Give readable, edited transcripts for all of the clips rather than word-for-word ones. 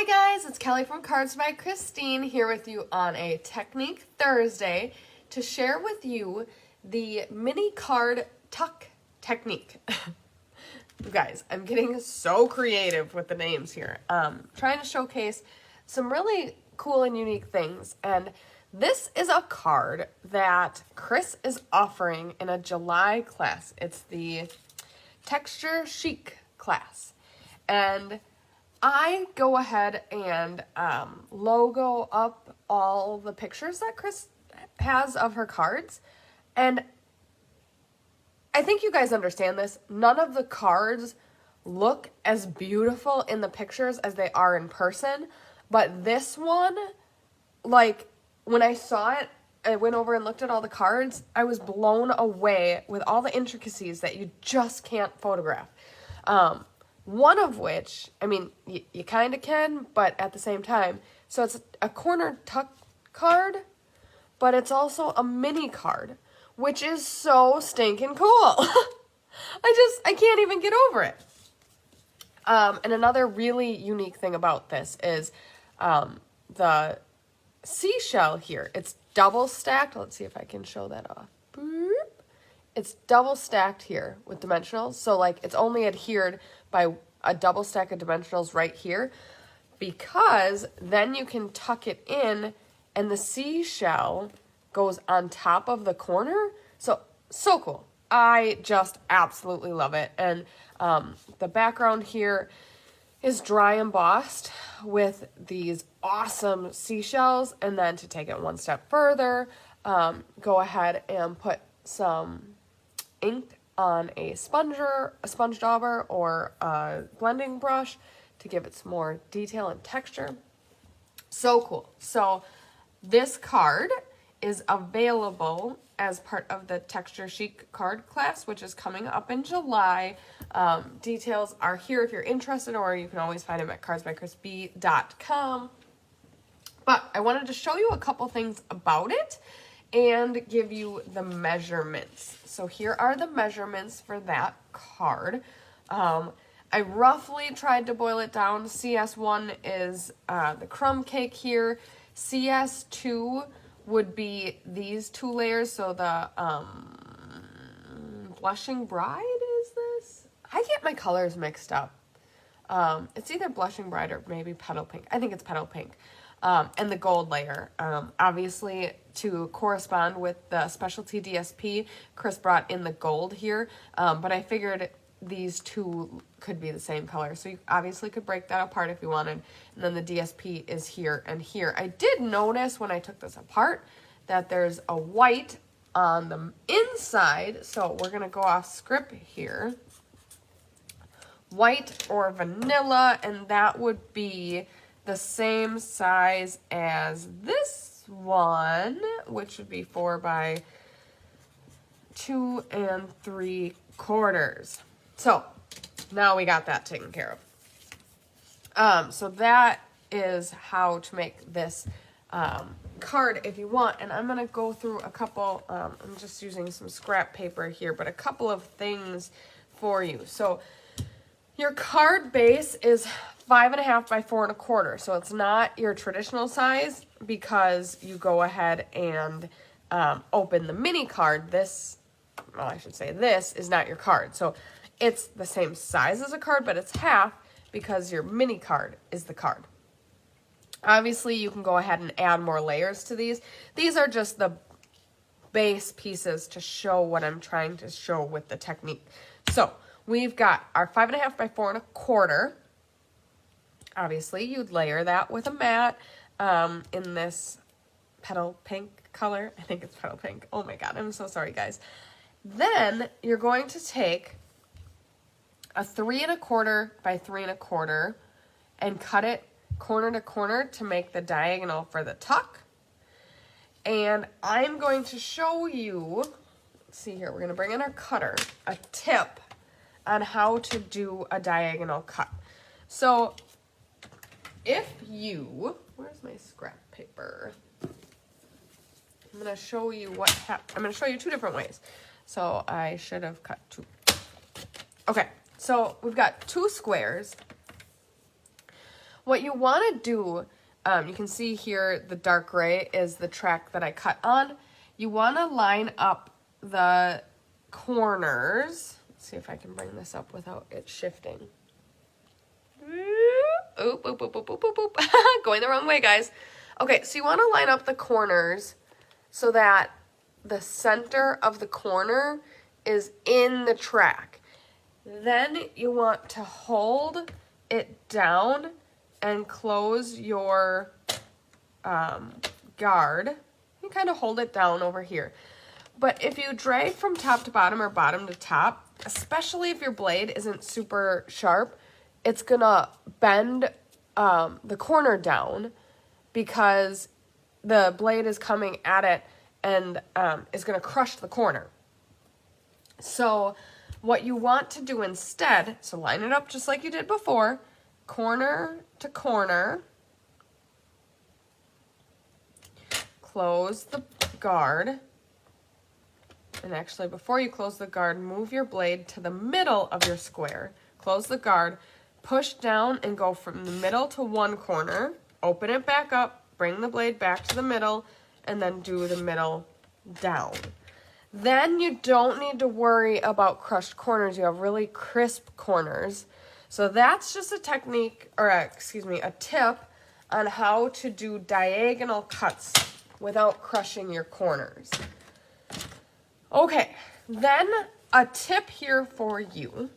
Hi guys, it's Kelly from Cards by Christine here with you on a Technique Thursday to share with you the mini card tuck technique. You guys, I'm getting so creative with the names here. Trying to showcase some really cool and unique things, and this is a card that Chris is offering in a July class. It's the Texture Chic class, and I go ahead and logo up all the pictures that Chris has of her cards. And I think you guys understand this. None of the cards look as beautiful in the pictures as they are in person. But this one, like, when I saw it, I went over and looked at all the cards. I was blown away with all the intricacies that you just can't photograph. One of which, I mean, you kind of can, but at the same time. So it's a corner tuck card, but it's also a mini card, which is so stinking cool. I can't even get over it. And another really unique thing about this is the seashell here. It's double stacked. Let's see if I can show that off. Boop. It's double stacked here with dimensionals. So like it's only adhered by a double stack of dimensionals right here, because then you can tuck it in and the seashell goes on top of the corner. So cool. I just absolutely love it. And the background here is dry embossed with these awesome seashells. And then to take it one step further, go ahead and put some ink on a sponge dauber or a blending brush to give it some more detail and texture. So cool. So this card is available as part of the Texture Chic card class, which is coming up in July. Details are here if you're interested, or you can always find them at cardsbychrisb.com. But I wanted to show you a couple things about it and give you the measurements. So here are the measurements for that card. I roughly tried to boil it down. CS1 is the crumb cake here. CS2 would be these two layers. So the Blushing Bride is this? I get my colors mixed up. It's either Blushing Bride or maybe Petal Pink. I think it's Petal Pink. And the gold layer, obviously to correspond with the specialty DSP, Chris brought in the gold here, but I figured these two could be the same color. So you obviously could break that apart if you wanted. And then the DSP is here and here. I did notice when I took this apart that there's a white on the inside. So we're going to go off script here. White or vanilla, and that would be the same size as this one, which would be 4 by 2 3/4. So now we got that taken care of. So that is how to make this card if you want. And I'm going to go through a couple, I'm just using some scrap paper here, but a couple of things for you. So your card base is 5.5 by 4 1/4. So it's not your traditional size, because you go ahead and open the mini card. This is not your card. So it's the same size as a card, but it's half because your mini card is the card. Obviously, you can go ahead and add more layers to these. These are just the base pieces to show what I'm trying to show with the technique. So we've got our 5.5 by 4 1/4. Obviously, you'd layer that with a matte in this Petal Pink color. I think it's Petal Pink. Oh my God, I'm so sorry, guys. Then you're going to take a 3 1/4 by 3 1/4 and cut it corner to corner to make the diagonal for the tuck. And I'm going to show you, let's see here, we're going to bring in our cutter, a tip on how to do a diagonal cut. So if you, where's my scrap paper? I'm going to show you I'm going to show you two different ways. So I should have cut two. Okay, so we've got two squares. What you want to do, you can see here the dark gray is the track that I cut on. You want to line up the corners. Let's see if I can bring this up without it shifting. Oop, oop, oop, oop, oop, oop, oop. Going the wrong way, guys. Okay, so you want to line up the corners so that the center of the corner is in the track. Then you want to hold it down and close your guard. You kind of hold it down over here. But if you drag from top to bottom or bottom to top, especially if your blade isn't super sharp, it's gonna bend the corner down because the blade is coming at it and is gonna crush the corner. So what you want to do instead, so line it up just like you did before, corner to corner, close the guard, and actually before you close the guard, move your blade to the middle of your square, close the guard, push down and go from the middle to one corner, open it back up, bring the blade back to the middle, and then do the middle down. Then you don't need to worry about crushed corners. You have really crisp corners. So that's just a technique, or a tip on how to do diagonal cuts without crushing your corners. Okay, then a tip here for you.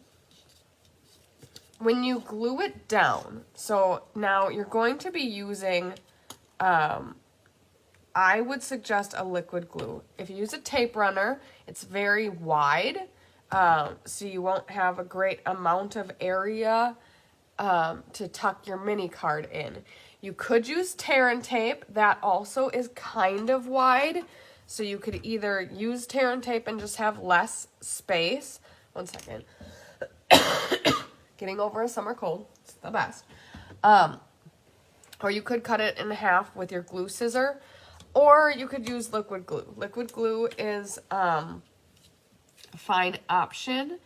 When you glue it down, so now you're going to be using, I would suggest a liquid glue. If you use a tape runner, it's very wide, so you won't have a great amount of area to tuck your mini card in. You could use tear and tape. That also is kind of wide, so you could either use tear and tape and just have less space. One second. Getting over a summer cold. It's the best. Or you could cut it in half with your glue scissor, or you could use liquid glue. Liquid glue is a fine option.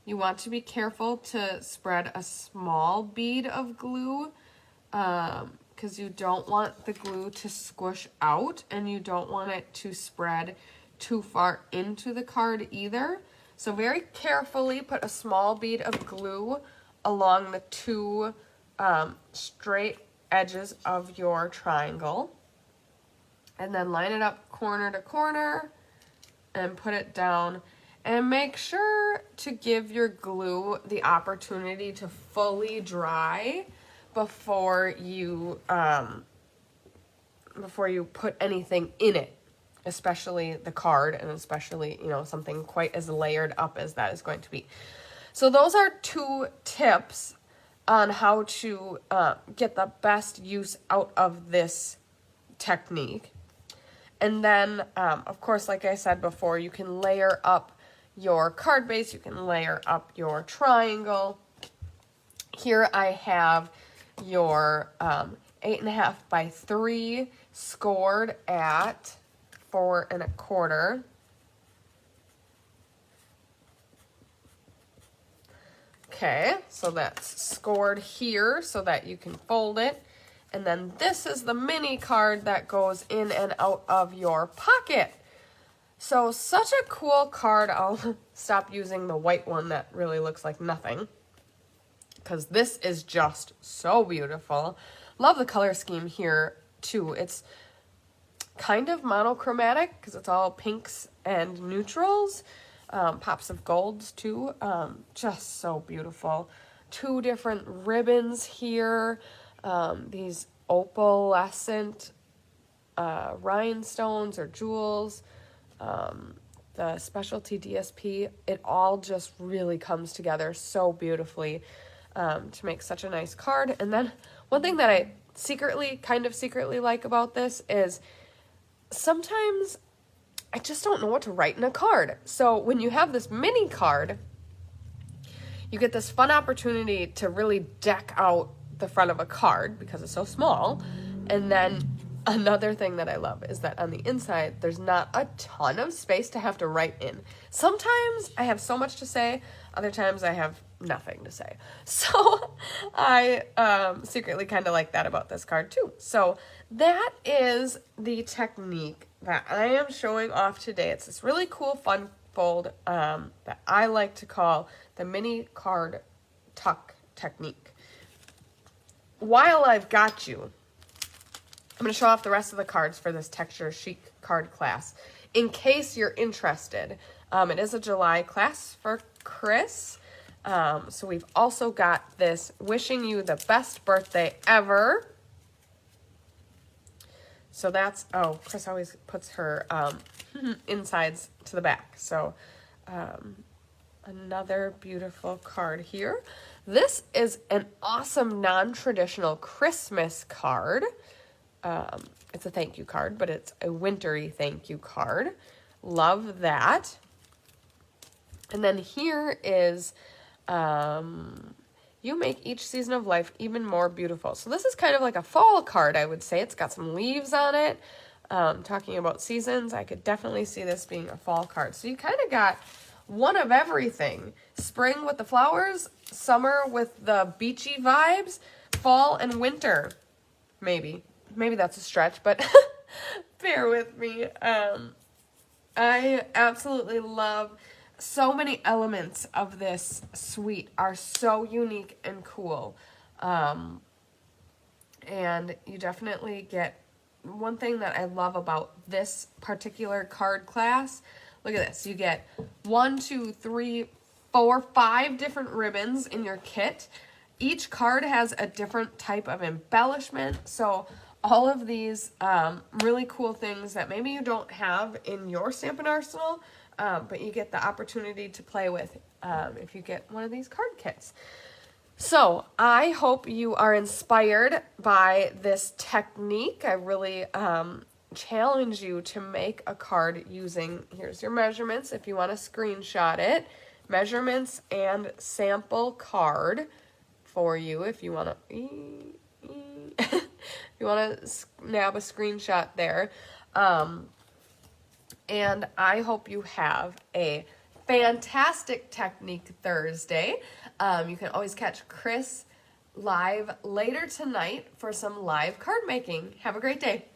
You want to be careful to spread a small bead of glue because you don't want the glue to squish out and you don't want it to spread too far into the card either. So very carefully put a small bead of glue along the two straight edges of your triangle, and then line it up corner to corner and put it down, and make sure to give your glue the opportunity to fully dry before you put anything in it, especially the card, and especially, you know, something quite as layered up as that is going to be. So those are two tips on how to get the best use out of this technique. And then, of course, like I said before, you can layer up your card base, you can layer up your triangle. Here I have your 8.5 by 3 scored at 4 1/4. Okay, so that's scored here so that you can fold it. And then this is the mini card that goes in and out of your pocket. So such a cool card. I'll stop using the white one that really looks like nothing, because this is just so beautiful. Love the color scheme here too. It's kind of monochromatic because it's all pinks and neutrals. Pops of golds too, just so beautiful. Two different ribbons here, these opalescent rhinestones or jewels, the specialty DSP. It all just really comes together so beautifully to make such a nice card. And then one thing that I kind of secretly like about this is sometimes I just don't know what to write in a card. So when you have this mini card, you get this fun opportunity to really deck out the front of a card because it's so small. And then another thing that I love is that on the inside, there's not a ton of space to have to write in. Sometimes I have so much to say. Other times I have nothing to say. So I secretly kind of like that about this card too. So that is the technique that I am showing off today. It's this really cool fun fold that I like to call the mini card tuck technique. While I've got you, I'm going to show off the rest of the cards for this Texture Chic card class in case you're interested. It is a July class for Chris. So we've also got this wishing you the best birthday ever. So that's, oh, Chris always puts her insides to the back. So another beautiful card here. This is an awesome non-traditional Christmas card. It's a thank you card, but it's a wintry thank you card. Love that. And then here is, you make each season of life even more beautiful. So this is kind of like a fall card, I would say. It's got some leaves on it. Talking about seasons, I could definitely see this being a fall card. So you kind of got one of everything. Spring with the flowers, summer with the beachy vibes, fall and winter, maybe. Maybe that's a stretch, but bear with me. I absolutely love so many elements of this suite are so unique and cool. And you definitely get one thing that I love about this particular card class. Look at this. You get 1, 2, 3, 4, 5 different ribbons in your kit. Each card has a different type of embellishment. So all of these really cool things that maybe you don't have in your Stampin' Arsenal, but you get the opportunity to play with if you get one of these card kits. So I hope you are inspired by this technique. I really challenge you to make a card using, here's your measurements if you want to screenshot it, measurements and sample card for you if you want to... If you want to snap a screenshot there. And I hope you have a fantastic Technique Thursday. You can always catch Chris live later tonight for some live card making. Have a great day.